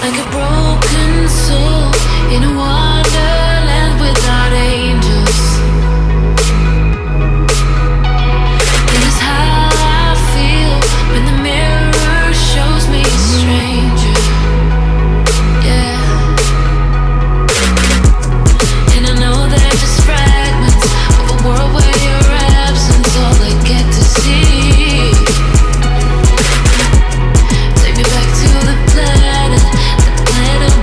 like a broken soul in a wonderland without angels. It is how I feel when the mirror shows me a stranger. Yeah. And I know they're just fragments of a world where your absence all I get to see. Take me back to the planet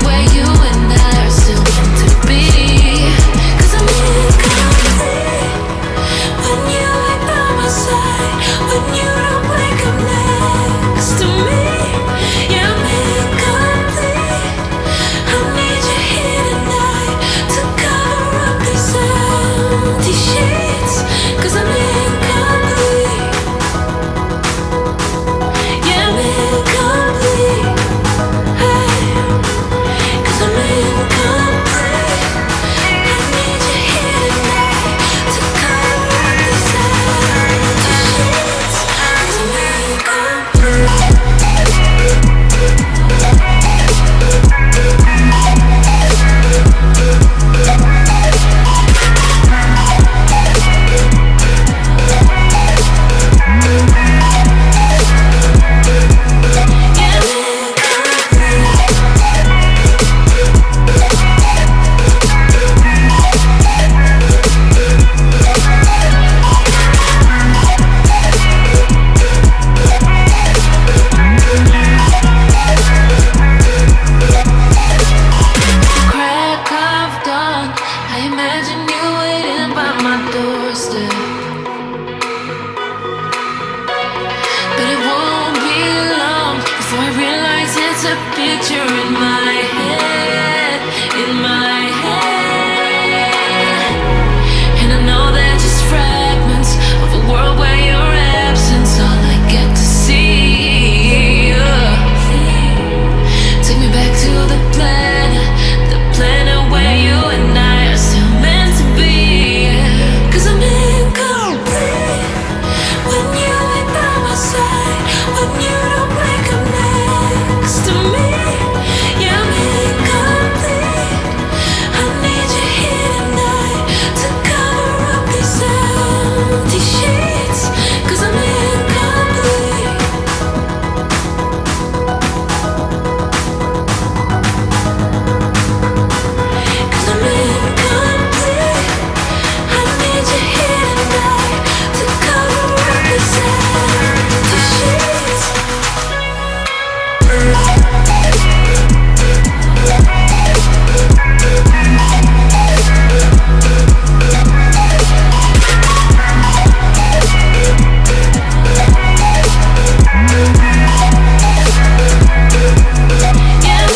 where you and I are still meant to be. 'Cause I'm incomplete when you ain't by my side, when you don't wake up next to me. Yeah, I'm incomplete. I need you here tonight to cover up these empty sheets. 'Cause I'm incomplete. Yeah, I'm incomplete. Hey. 'Cause I'm incomplete. I need you here tonight to cover up these empty sheets. 'Cause I'm incomplete. Crack of dawn, I imagine you waiting by my doorstep. But it won't be long before I realize it's a picture in my head, in my head. And I know they're just fragments of a world where your absence all I get to see. Take me back to the planet where you and I are still meant to be. 'Cause I'm incomplete when you ain't by my side, when you don't wake up next to me. Yeah, I'm incomplete. I need you here tonight to cover up these empty sheets. 'Cause I'm incomplete. 'Cause I'm incomplete. I need you here tonight to cover up these empty sheets. Yeah, I'm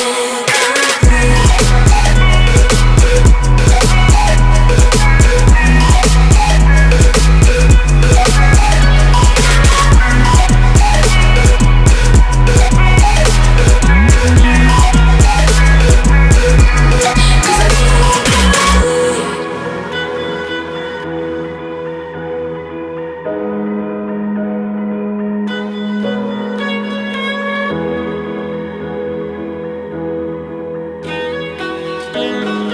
incomplete.